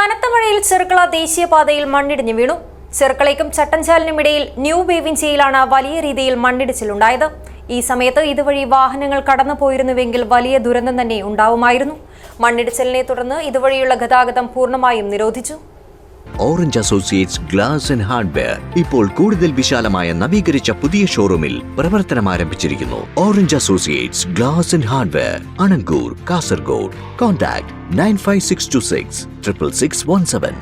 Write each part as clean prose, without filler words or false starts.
കനത്ത മഴയിൽ ചെർക്കള ദേശീയപാതയിൽ മണ്ണിടിഞ്ഞു വീണു. ചെർക്കളയ്ക്കും ചട്ടഞ്ചാലിനുമിടയിൽ ന്യൂ ബേവിഞ്ചയിലാണ് വലിയ രീതിയിൽ മണ്ണിടിച്ചിലുണ്ടായത്. ഈ സമയത്ത് ഇതുവഴി വാഹനങ്ങൾ കടന്നു പോയിരുന്നുവെങ്കിൽ വലിയ ദുരന്തം തന്നെ ഉണ്ടാവുമായിരുന്നു. മണ്ണിടിച്ചിലിനെ തുടർന്ന് ഇതുവഴിയുള്ള ഗതാഗതം പൂർണ്ണമായും നിരോധിച്ചു. Orange associates glass and hardware ഇപ്പോൾ കൂടുതൽ വിശാലമായ നവീകരിച്ച പുതിയ ഷോറൂമിൽ പ്രവർത്തനം ആരംഭിച്ചിരിക്കുന്നു. Orange associates glass and hardware, Anangoor, Kasaragod. Contact 95626 66617.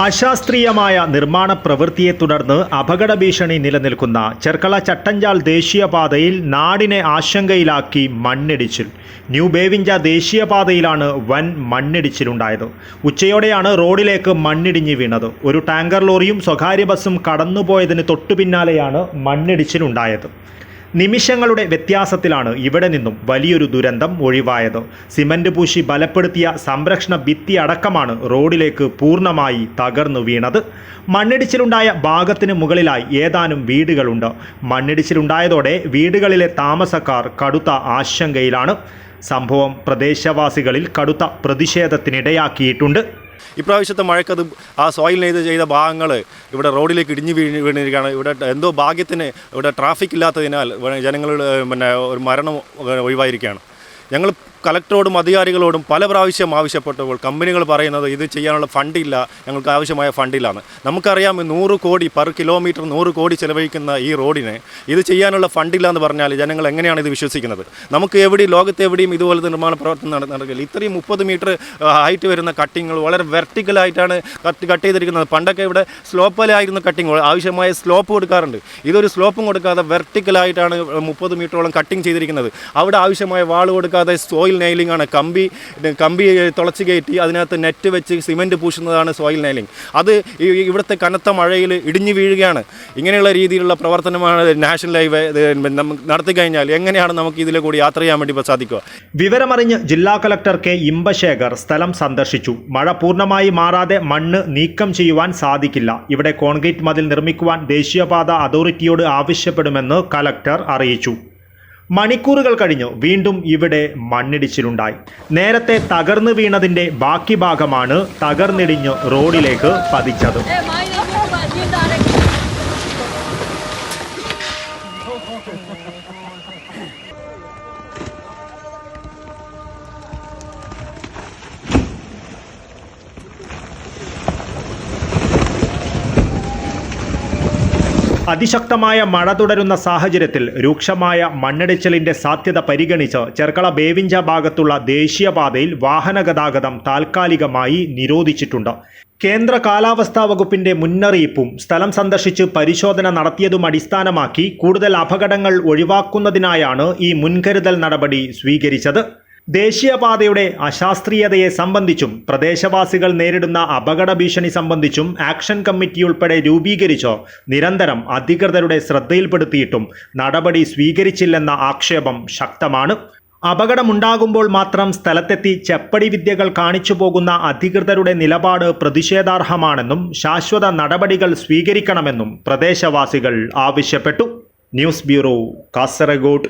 അശാസ്ത്രീയമായ നിർമ്മാണ പ്രവൃത്തിയെ തുടർന്ന് അപകട ഭീഷണി നിലനിൽക്കുന്ന ചെർക്കള ചട്ടഞ്ചാൽ ദേശീയപാതയിൽ നാടിനെ ആശങ്കയിലാക്കി മണ്ണിടിച്ചിൽ. ന്യൂ ബേവിഞ്ച ദേശീയപാതയിലാണ് വൻ മണ്ണിടിച്ചിലുണ്ടായത്. ഉച്ചയോടെയാണ് റോഡിലേക്ക് മണ്ണിടിഞ്ഞ് വീണത്. ഒരു ടാങ്കർ ലോറിയും സ്വകാര്യ ബസ്സും കടന്നുപോയതിന് തൊട്ടുപിന്നാലെയാണ് മണ്ണിടിച്ചിലുണ്ടായത്. നിമിഷങ്ങളുടെ വ്യത്യാസത്തിലാണ് ഇവിടെ നിന്നും വലിയൊരു ദുരന്തം ഒഴിവായത്. സിമന്റ് പൂശി ബലപ്പെടുത്തിയ സംരക്ഷണ ഭിത്തി അടക്കമാണ് റോഡിലേക്ക് പൂർണ്ണമായി തകർന്നു വീണത്. മണ്ണിടിച്ചിലുണ്ടായ ഭാഗത്തിന് മുകളിലായി ഏതാനും വീടുകളുണ്ട്. മണ്ണിടിച്ചിലുണ്ടായതോടെ വീടുകളിലെ താമസക്കാർ കടുത്ത ആശങ്കയിലാണ്. സംഭവം പ്രദേശവാസികളിൽ കടുത്ത പ്രതിഷേധത്തിനിടയാക്കിയിട്ടുണ്ട്. ഇപ്രാവശ്യത്തെ മഴക്കത് ആ സോയിൽ ചെയ്ത ഭാഗങ്ങൾ ഇവിടെ റോഡിലേക്ക് ഇടിഞ്ഞു വീണിരിക്കുകയാണ്. ഇവിടെ എന്തോ ഭാഗ്യത്തിന് ഇവിടെ ട്രാഫിക് ഇല്ലാത്തതിനാൽ ജനങ്ങളുടെ ഒരു മരണം ഒഴിവായിരിക്കുകയാണ്. ഞങ്ങൾ കളക്ടറോടും അധികാരികളോടും പല പ്രാവശ്യം ആവശ്യപ്പെട്ടപ്പോൾ കമ്പനികൾ പറയുന്നത് ഇത് ചെയ്യാനുള്ള ഫണ്ടില്ല, ഞങ്ങൾക്ക് ആവശ്യമായ ഫണ്ടില്ലാന്ന്. നമുക്കറിയാം 100 കോടി പെർ കിലോമീറ്റർ 100 കോടി ചിലവഴിക്കുന്ന ഈ റോഡിന് ഇത് ചെയ്യാനുള്ള ഫണ്ടില്ല എന്ന് പറഞ്ഞാൽ ജനങ്ങൾ എങ്ങനെയാണ് ഇത് വിശ്വസിക്കുന്നത്? നമുക്ക് ലോകത്തെവിടെയും ഇതുപോലത്തെ നിർമ്മാണ പ്രവർത്തനം നടക്കില്ല. ഇത്രയും 30 മീറ്റർ ഹൈറ്റ് വരുന്ന കട്ടിങ്ങൾ വളരെ വെർട്ടിക്കലായിട്ടാണ് കട്ട് ചെയ്തിരിക്കുന്നത്. പണ്ടൊക്കെ ഇവിടെ സ്ലോപ്പിലായിരുന്ന കട്ടിങ്, ആവശ്യമായ സ്ലോപ്പ് കൊടുക്കാറുണ്ട്. ഇതൊരു സ്ലോപ്പും കൊടുക്കാതെ വെർട്ടിക്കലായിട്ടാണ് 30 മീറ്ററോളം കട്ടിങ് ചെയ്തിരിക്കുന്നത്. അവിടെ ആവശ്യമായ വാൾ കൊടുക്കാതെ സോയിൽ നെയിലിംഗ് ആണ്. കമ്പി തുളച്ച് കയറ്റി അതിനകത്ത് നെറ്റ് വെച്ച് സിമെൻറ്റ് പൂശുന്നതാണ് സോയിൽ നെയിലിംഗ്. അത് ഇവിടുത്തെ കനത്ത മഴയിൽ ഇടിഞ്ഞു വീഴുകയാണ്. ഇങ്ങനെയുള്ള രീതിയിലുള്ള പ്രവർത്തനമാണ് നാഷണൽ ഹൈവേ നടത്തി കഴിഞ്ഞാൽ എങ്ങനെയാണ് നമുക്ക് ഇതിലെ കൂടി യാത്ര ചെയ്യാൻ വേണ്ടി സാധിക്കുക? വിവരമറിഞ്ഞ് ജില്ലാ കളക്ടർ കെ ഇമ്പശേഖർ സ്ഥലം സന്ദർശിച്ചു. മഴ പൂർണ്ണമായി മാറാതെ മണ്ണ് നീക്കം ചെയ്യുവാൻ സാധിക്കില്ല. ഇവിടെ കോൺക്രീറ്റ് മതിൽ നിർമ്മിക്കുവാൻ ദേശീയപാത അതോറിറ്റിയോട് ആവശ്യപ്പെടുമെന്ന് കളക്ടർ അറിയിച്ചു. മണിക്കൂറുകൾ കഴിഞ്ഞു വീണ്ടും ഇവിടെ മണ്ണിടിച്ചിലുണ്ടായി. നേരത്തെ തകർന്നു വീണതിൻ്റെ ബാക്കി ഭാഗമാണ് തകർന്നിടിഞ്ഞ് റോഡിലേക്ക് പതിച്ചത്. അതിശക്തമായ മഴ തുടരുന്ന സാഹചര്യത്തിൽ രൂക്ഷമായ മണ്ണിടിച്ചിലിന്റെ സാധ്യത പരിഗണിച്ച് ചെർക്കള ബേവിഞ്ച ഭാഗത്തുള്ള ദേശീയപാതയിൽ വാഹന ഗതാഗതം താൽക്കാലികമായി നിരോധിച്ചിട്ടുണ്ട്. കേന്ദ്ര കാലാവസ്ഥാ വകുപ്പിന്റെ മുന്നറിയിപ്പും സ്ഥലം സന്ദർശിച്ച് പരിശോധന നടത്തിയതും അടിസ്ഥാനമാക്കി കൂടുതൽ അപകടങ്ങൾ ഒഴിവാക്കുന്നതിനായാണ് ഈ മുൻകരുതൽ നടപടി സ്വീകരിച്ചത്. ദേശീയപാതയുടെ അശാസ്ത്രീയതയെ സംബന്ധിച്ചും പ്രദേശവാസികൾ നേരിടുന്ന അപകട ഭീഷണി സംബന്ധിച്ചും ആക്ഷൻ കമ്മിറ്റി ഉൾപ്പെടെ രൂപീകരിച്ച് നിരന്തരം അധികൃതരുടെ ശ്രദ്ധയിൽപ്പെടുത്തിയിട്ടും നടപടി സ്വീകരിച്ചില്ലെന്ന ആക്ഷേപം ശക്തമാണ്. അപകടമുണ്ടാകുമ്പോൾ മാത്രം സ്ഥലത്തെത്തി ചെപ്പടി വിദ്യകൾ കാണിച്ചു പോകുന്ന അധികൃതരുടെ നിലപാട് പ്രതിഷേധാർഹമാണെന്നും ശാശ്വത നടപടികൾ സ്വീകരിക്കണമെന്നും പ്രദേശവാസികൾ ആവശ്യപ്പെട്ടു. News bureau, Kasaragod.